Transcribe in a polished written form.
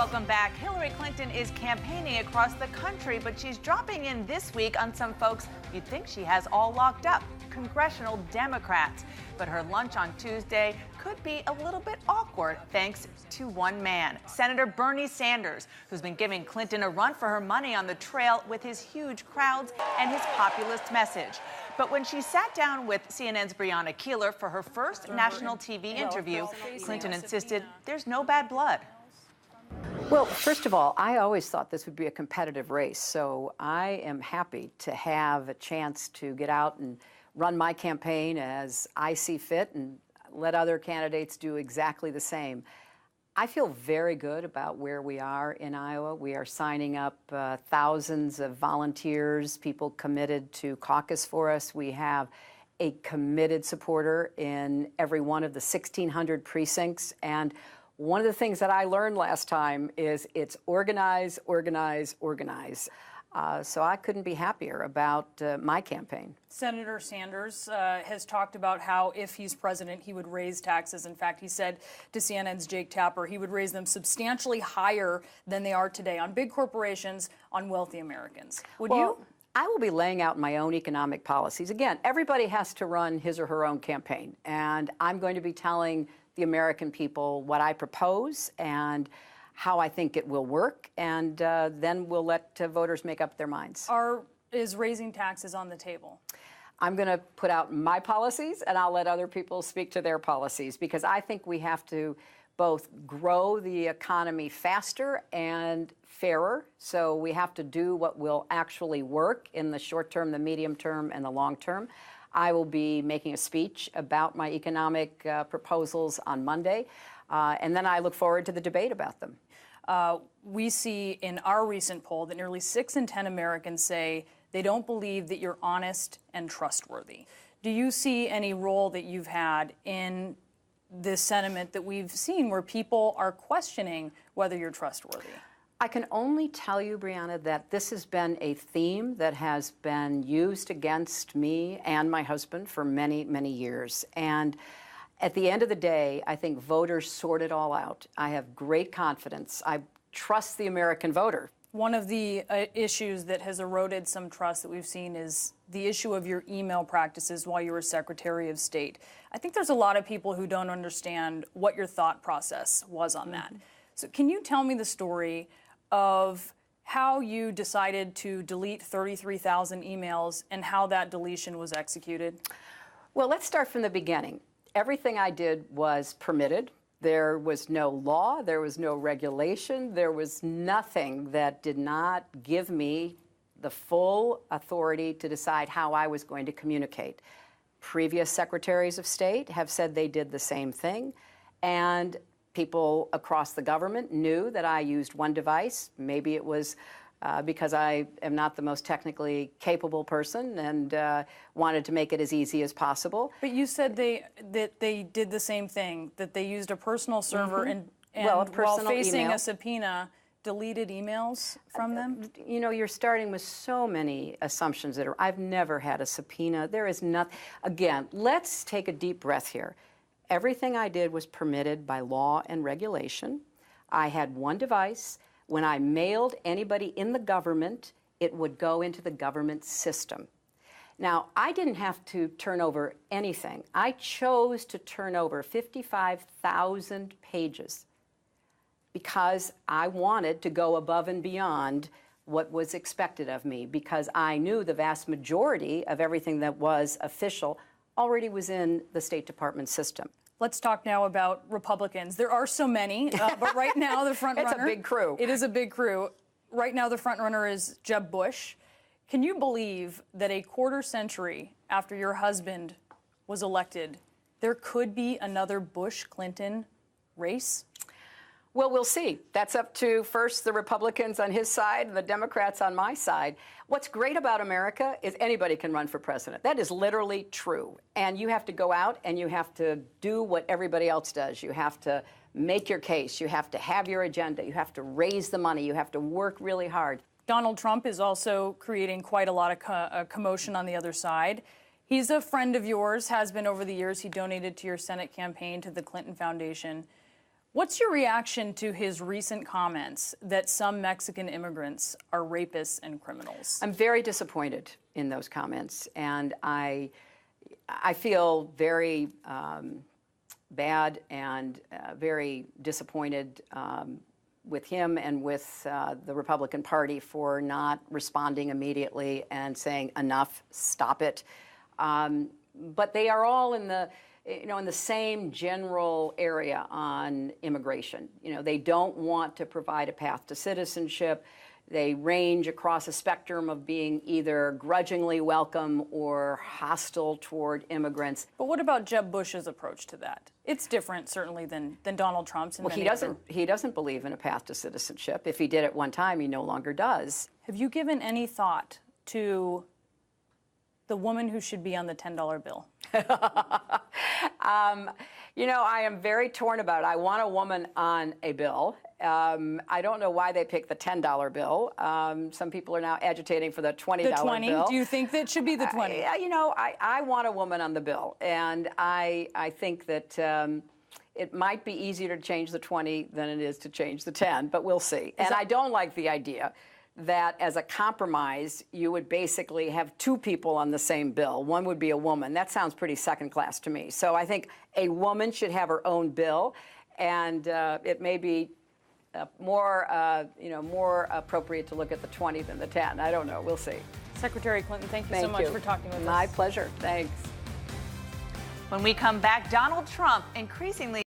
Welcome back. Hillary Clinton is campaigning across the country, but she's dropping in this week on some folks you'd think she has all locked up, congressional Democrats. But her lunch on Tuesday could be a little bit awkward thanks to one man, Senator Bernie Sanders, who's been giving Clinton a run for her money on the trail with his huge crowds and his populist message. But when she sat down with CNN's Brianna Keilar for her first national TV interview, Clinton insisted there's no bad blood. Well, first of all, I always thought this would be a competitive race, so I am happy to have a chance to get out and run my campaign as I see fit and let other candidates do exactly the same. I feel very good about where we are in Iowa. We are signing up thousands of volunteers, people committed to caucus for us. We have a committed supporter in every one of the 1,600 precincts. And one of the things that I learned last time is it's organize, organize, organize. So I couldn't be happier about my campaign. Senator Sanders has talked about how if he's president, he would raise taxes. In fact, he said to CNN's Jake Tapper he would raise them substantially higher than they are today on big corporations, on wealthy Americans. Would you? I will be laying out my own economic policies. Again, everybody has to run his or her own campaign, and I'm going to be telling the American people what I propose and how I think it will work, and then we'll let voters make up their minds. Is raising taxes on the table? I'm going to put out my policies, and I'll let other people speak to their policies, because I think we have to both grow the economy faster and fairer. So we have to do what will actually work in the short term, the medium term, and the long term. I will be making a speech about my economic proposals on Monday, and then I look forward to the debate about them. We see in our recent poll that nearly 6 in 10 Americans say they don't believe that you're honest and trustworthy. Do you see any role that you've had in this sentiment that we've seen where people are questioning whether you're trustworthy? I can only tell you, Brianna, that this has been a theme that has been used against me and my husband for many, many years. And at the end of the day, I think voters sort it all out. I have great confidence. I trust the American voter. One of the issues that has eroded some trust that we've seen is the issue of your email practices while you were Secretary of State. I think there's a lot of people who don't understand what your thought process was on that. So can you tell me the story of how you decided to delete 33,000 emails and how that deletion was executed? Well, let's start from the beginning. Everything I did was permitted. There was no law, there was no regulation, there was nothing that did not give me the full authority to decide how I was going to communicate. Previous secretaries of state have said they did the same thing, and people across the government knew that I used one device. Maybe it was because I am not the most technically capable person and wanted to make it as easy as possible. But you said that they did the same thing, that they used a personal server and while facing a subpoena, deleted emails from them? You know, you're starting with so many assumptions that I've never had a subpoena. There is nothing. Again, let's take a deep breath here. Everything I did was permitted by law and regulation. I had one device. When I mailed anybody in the government, it would go into the government system. Now, I didn't have to turn over anything. I chose to turn over 55,000 pages because I wanted to go above and beyond what was expected of me, because I knew the vast majority of everything that was official already was in the State Department system. Let's talk now about Republicans. There are so many, but right now the front runner... It's a big crew. It is a big crew. Right now the front runner is Jeb Bush. Can you believe that a quarter century after your husband was elected, there could be another Bush-Clinton race? Well, we'll see. That's up to, first, the Republicans on his side and the Democrats on my side. What's great about America is anybody can run for president. That is literally true. And you have to go out and you have to do what everybody else does. You have to make your case. You have to have your agenda. You have to raise the money. You have to work really hard. Donald Trump is also creating quite a lot of commotion on the other side. He's a friend of yours, has been over the years. He donated to your Senate campaign, to the Clinton Foundation. What's your reaction to his recent comments that some Mexican immigrants are rapists and criminals? I'm very disappointed in those comments, and I feel very bad and very disappointed with him and with the Republican Party for not responding immediately and saying enough, stop it. But they are all in the same general area on immigration. They don't want to provide a path to citizenship. They range across a spectrum of being either grudgingly welcome or hostile toward immigrants. But what about Jeb Bush's approach to that? It's different, certainly, than Donald Trump's. And well, he doesn't believe in a path to citizenship. If he did at one time, he no longer does. Have you given any thought to the woman who should be on the $10 bill? I am very torn about it. I want a woman on a bill. I don't know why they picked the $10 bill. Some people are now agitating for the $20 the 20? bill. Do you think that should be the 20? I want a woman on the bill. And I think that it might be easier to change the 20 than it is to change the 10, but we'll see. And I don't like the idea that as a compromise, you would basically have two people on the same bill. One would be a woman. That sounds pretty second class to me. So I think a woman should have her own bill, and it may be more appropriate to look at the 20 than the 10. I don't know. We'll see. Secretary Clinton, thank you so much for talking with us. My pleasure. Thanks. When we come back, Donald Trump increasingly